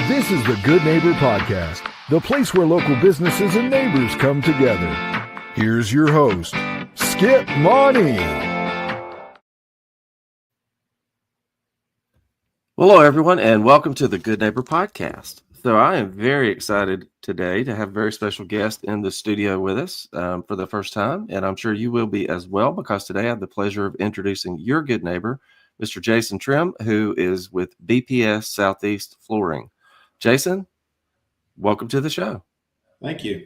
This is the Good Neighbor Podcast, the place where local businesses and neighbors come together. Here's your host, Skip Money. Hello, everyone, and welcome to the Good Neighbor Podcast. So I am very excited today to have a very special guest in the studio with us for the first time, and I'm sure you will be as well, because today I have the pleasure of introducing your good neighbor, Mr. Jason Trim, who is with BPS Southeast Flooring. Jason, welcome to the show. Thank you.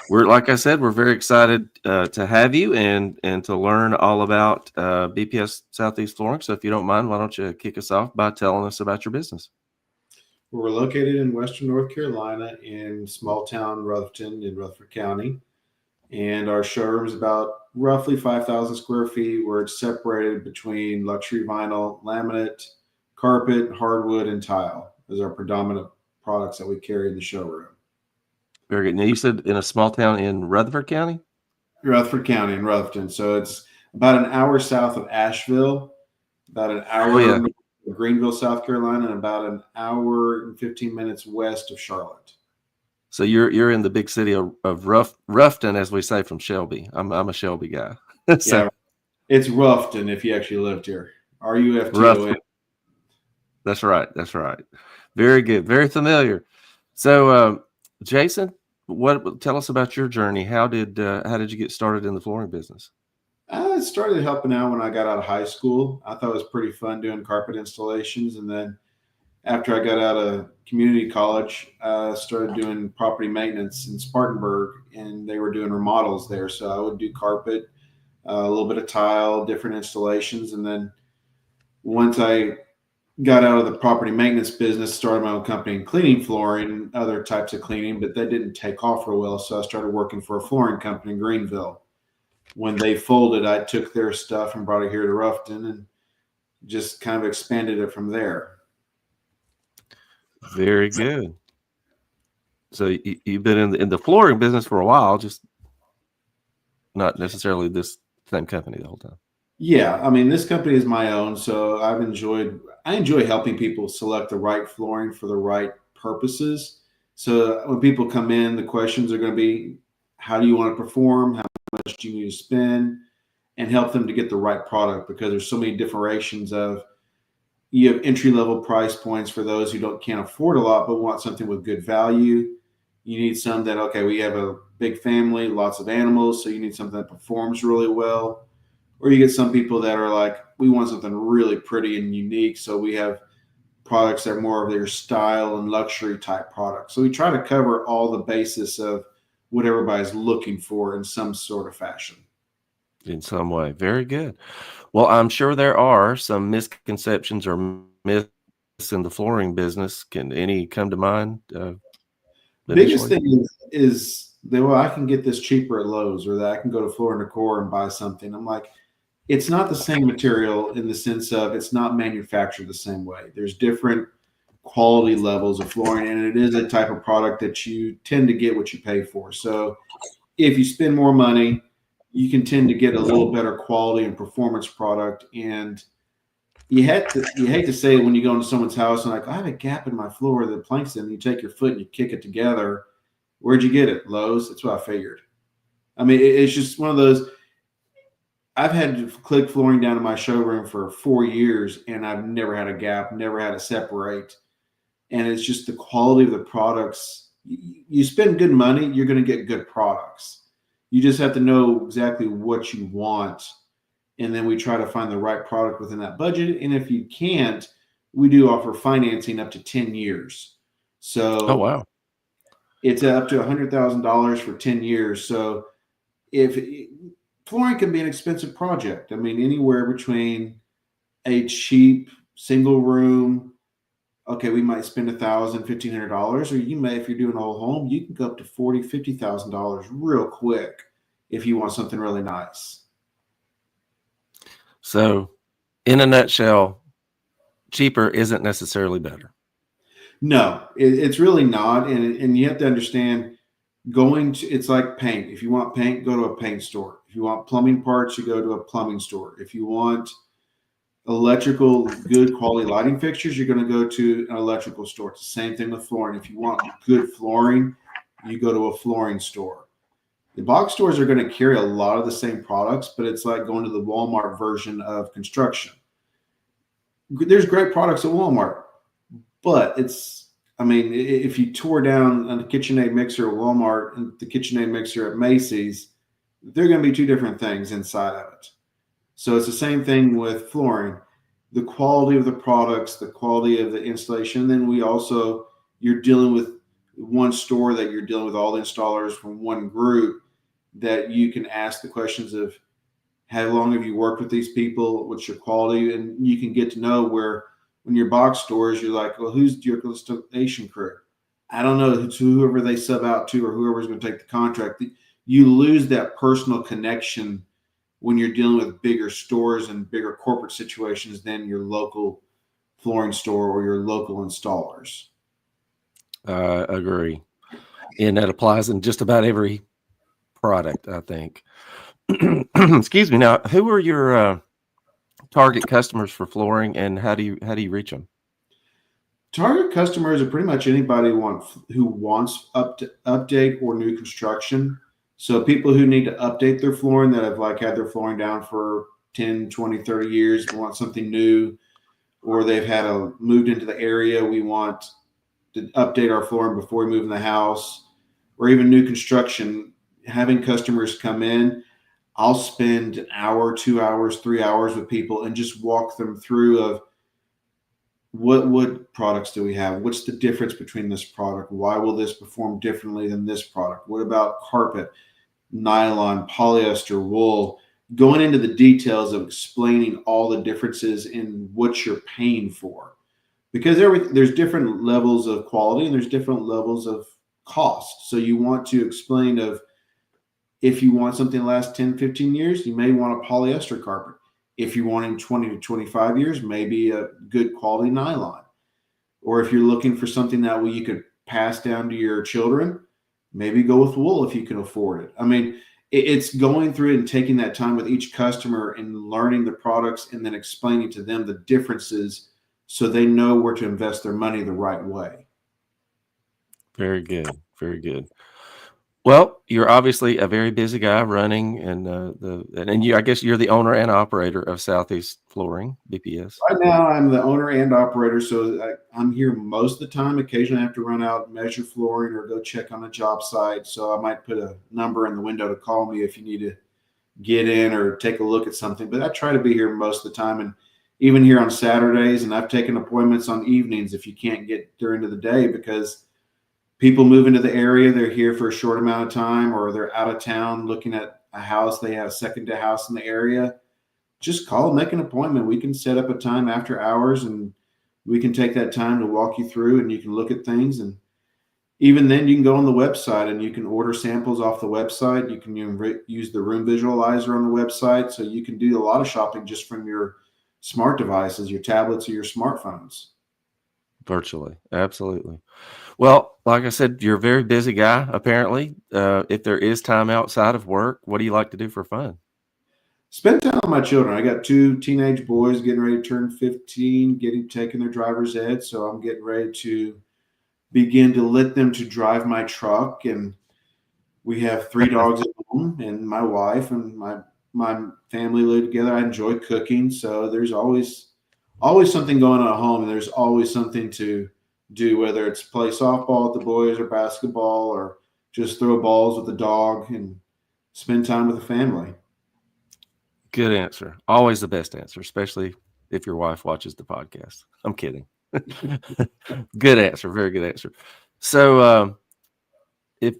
Like I said, we're very excited to have you and to learn all about BPS Southeast Flooring. So if you don't mind, why don't you kick us off by telling us about your business? We're located in Western North Carolina in small town Rutherford in Rutherford County. And our showroom is about roughly 5,000 square feet, where it's separated between luxury vinyl, laminate, carpet, hardwood, and tile as our predominant products that we carry in the showroom. Very good. Now, you said in a small town in Rutherford County? Rutherford County in Rutherford. So it's about an hour south of Asheville, about an hour north of Greenville, South Carolina, and about an hour and 15 minutes west of Charlotte. So you're in the big city of Ruffton, as we say, from Shelby. I'm a Shelby guy. So, yeah, it's Ruffton if you actually lived here. RUFTON. That's right. That's right. Very good. Very familiar. So, Jason, tell us about your journey. How did you get started in the flooring business? I started helping out when I got out of high school. I thought it was pretty fun doing carpet installations, and then after I got out of community college, I started doing property maintenance in Spartanburg, and they were doing remodels there. So I would do carpet, a little bit of tile, different installations, and then once I got out of the property maintenance business, started my own company in cleaning flooring, other types of cleaning, but that didn't take off real well. So I started working for a flooring company in Greenville. When they folded, I took their stuff and brought it here to Ruffton and just kind of expanded it from there. Very good. So you've been in the flooring business for a while, just not necessarily this same company the whole time. Yeah, I mean, this company is my own, so I enjoy helping people select the right flooring for the right purposes. So when people come in, the questions are going to be, how do you want to perform? How much do you need to spend? And help them to get the right product, because there's so many differentiations of, you have entry-level price points for those who can't afford a lot but want something with good value. You need some that, okay, we have a big family, lots of animals, so you need something that performs really well. Or you get some people that are like, we want something really pretty and unique, so we have products that are more of their style and luxury type products. So we try to cover all the basis of what everybody's looking for in some sort of fashion. In some way. Very good. Well, I'm sure there are some misconceptions or myths in the flooring business. Can any come to mind? Biggest thing is that, well, I can get this cheaper at Lowe's, or that I can go to Floor & Decor and buy something. I'm like, it's not the same material in the sense of it's not manufactured the same way. There's different quality levels of flooring, and it is a type of product that you tend to get what you pay for. So if you spend more money, you can tend to get a little better quality and performance product. And you hate to say it when you go into someone's house and like, I have a gap in my floor, the plank's in, you take your foot and you kick it together. Where'd you get it? Lowe's. That's what I figured. I mean, it's just one of those. I've had click flooring down in my showroom for 4 years, and I've never had a gap, never had it separate. And it's just the quality of the products. You spend good money, you're going to get good products. You just have to know exactly what you want. And then we try to find the right product within that budget. And if you can't, we do offer financing up to 10 years. So oh, wow. It's up to $100,000 for 10 years. So flooring can be an expensive project. I mean, anywhere between a cheap single room, okay, we might spend $1,000, $1,500, or you may, if you're doing a whole home, you can go up to $40,000, $50,000 real quick if you want something really nice. So, in a nutshell, cheaper isn't necessarily better. No, it's really not, and you have to understand. It's like paint. If you want paint, go to a paint store. If you want plumbing parts, you go to a plumbing store. If you want electrical, good quality lighting fixtures, you're going to go to an electrical store. It's the same thing with flooring. If you want good flooring, you go to a flooring store. The box stores are going to carry a lot of the same products, but it's like going to the Walmart version of construction. There's great products at Walmart, but if you tore down a KitchenAid mixer at Walmart and the KitchenAid mixer at Macy's, they're going to be two different things inside of it. So it's the same thing with flooring. The quality of the products, the quality of the installation. Then you're dealing with one store that you're dealing with all the installers from one group that you can ask the questions of how long have you worked with these people? What's your quality? And you can get to know where when your box stores, you're like, well, who's your installation crew? I don't know. It's whoever they sub out to or whoever's going to take the contract. You lose that personal connection when you're dealing with bigger stores and bigger corporate situations than your local flooring store or your local installers. Agree. And that applies in just about every product, I think. Excuse me. Now, who are your target customers for flooring, and how do you reach them? Target customers are pretty much anybody who wants update or new construction. So people who need to update their flooring that have had their flooring down for 10, 20, 30 years, want something new, or they've moved into the area. We want to update our flooring before we move in the house, or even new construction. Having customers come in, I'll spend an hour, 2 hours, 3 hours with people and just walk them through of what products do we have? What's the difference between this product? Why will this perform differently than this product? What about carpet, nylon, polyester, wool? Going into the details of explaining all the differences in what you're paying for. Because there's different levels of quality and there's different levels of cost. So you want to explain if you want something to last 10, 15 years, you may want a polyester carpet. If you're wanting 20 to 25 years, maybe a good quality nylon. Or if you're looking for something that you could pass down to your children, maybe go with wool if you can afford it. I mean, it's going through it and taking that time with each customer and learning the products and then explaining to them the differences so they know where to invest their money the right way. Very good. Very good. Well, you're obviously a very busy guy running, and I guess you're the owner and operator of Southeast Flooring, BPS. Right now, I'm the owner and operator, so I'm here most of the time. Occasionally, I have to run out, measure flooring, or go check on a job site. So I might put a number in the window to call me if you need to get in or take a look at something. But I try to be here most of the time, and even here on Saturdays. And I've taken appointments on evenings if you can't get during the day because people move into the area, they're here for a short amount of time, or they're out of town looking at a house. They have a second house in the area. Just call, make an appointment. We can set up a time after hours and we can take that time to walk you through and you can look at things. And even then you can go on the website and you can order samples off the website. You can use the room visualizer on the website. So you can do a lot of shopping just from your smart devices, your tablets or your smartphones. Virtually. Absolutely. Well, like I said, you're a very busy guy, apparently. If there is time outside of work, what do you like to do for fun? Spend time with my children. I got 2 teenage boys getting ready to turn 15, taking their driver's ed. So I'm getting ready to begin to let them to drive my truck. And we have 3 dogs at home and my wife and my family live together. I enjoy cooking. So there's always something going on at home, and there's always something to do, whether it's play softball with the boys or basketball or just throw balls with the dog and spend time with the family. Good answer. Always the best answer, especially if your wife watches the podcast. I'm kidding. Good answer. Very good answer. So, if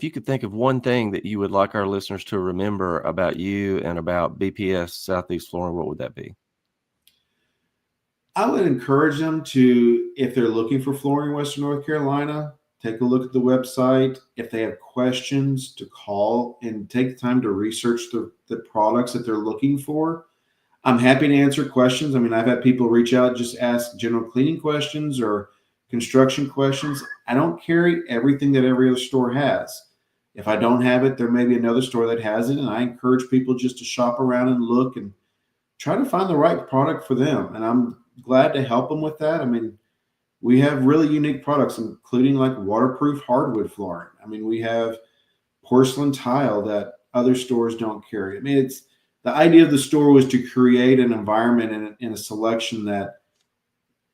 you could think of one thing that you would like our listeners to remember about you and about BPS Southeast Flooring, what would that be? I would encourage them to, if they're looking for flooring in Western North Carolina, take a look at the website. If they have questions, to call and take the time to research the products that they're looking for. I'm happy to answer questions. I mean, I've had people reach out, just ask general cleaning questions or construction questions. I don't carry everything that every other store has. If I don't have it, there may be another store that has it. And I encourage people just to shop around and look and try to find the right product for them. And I'm glad to help them with that. I mean, we have really unique products, including like waterproof hardwood flooring. I mean, we have porcelain tile that other stores don't carry. I mean, it's the idea of the store was to create an environment and a selection that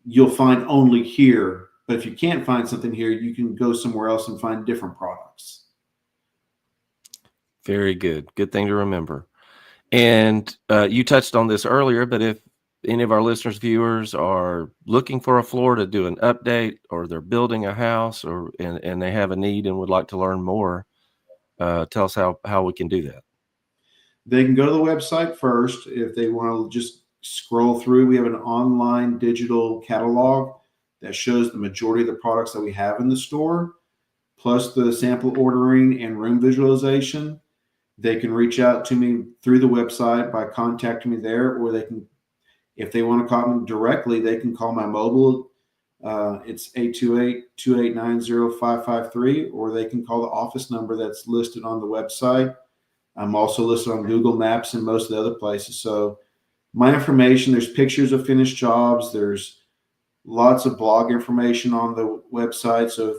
you'll find only here. But if you can't find something here, you can go somewhere else and find different products. Very good. Good thing to remember. And you touched on this earlier, but if any of our listeners, viewers are looking for a floor to do an update, or they're building a house, and they have a need and would like to learn more, tell us how we can do that. They can go to the website first. If they want to just scroll through, we have an online digital catalog that shows the majority of the products that we have in the store, plus the sample ordering and room visualization. They can reach out to me through the website by contacting me there, or they can, if they want to call me directly, they can call my mobile. It's 828-289-0553, or they can call the office number that's listed on the website. I'm also listed on Google Maps and most of the other places. So my information, there's pictures of finished jobs. There's lots of blog information on the website. So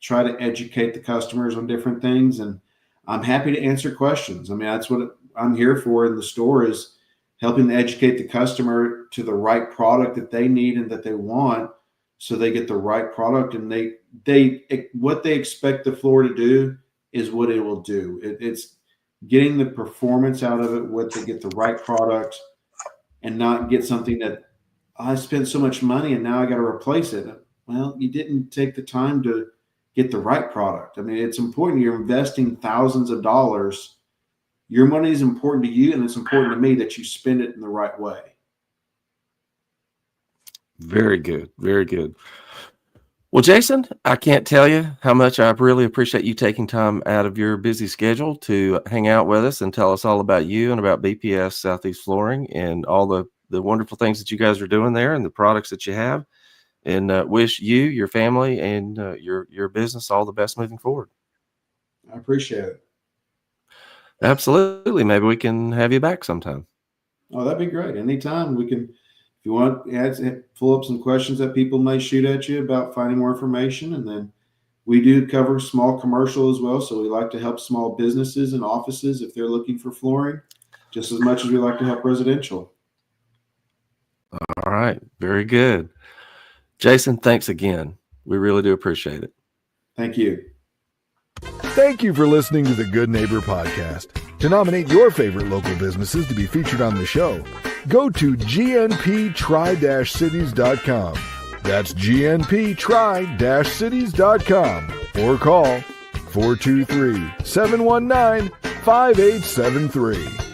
try to educate the customers on different things. And I'm happy to answer questions. I mean, that's what I'm here for in the store, is helping to educate the customer to the right product that they need and that they want, so they get the right product, and they what they expect the floor to do is what it will do. It's getting the performance out of it, what they get the right product, and not get something that I spent so much money and now I got to replace it. Well, you didn't take the time to get the right product. I mean, it's important. You're investing thousands of dollars. Your money is important to you, and it's important to me that you spend it in the right way. Very good. Very good. Well, Jason, I can't tell you how much I really appreciate you taking time out of your busy schedule to hang out with us and tell us all about you and about BPS Southeast Flooring and all the wonderful things that you guys are doing there and the products that you have. And wish you, your family, and your business all the best moving forward. I appreciate it. Absolutely. Maybe we can have you back sometime. Oh, that'd be great. Anytime we can. If you want, pull up some questions that people may shoot at you about finding more information. And then we do cover small commercial as well. So we like to help small businesses and offices if they're looking for flooring, just as much as we like to help residential. All right. Very good. Jason, thanks again. We really do appreciate it. Thank you. Thank you for listening to the Good Neighbor Podcast. To nominate your favorite local businesses to be featured on the show, go to gnptry-cities.com. That's gnptry-cities.com, or call 423-719-5873.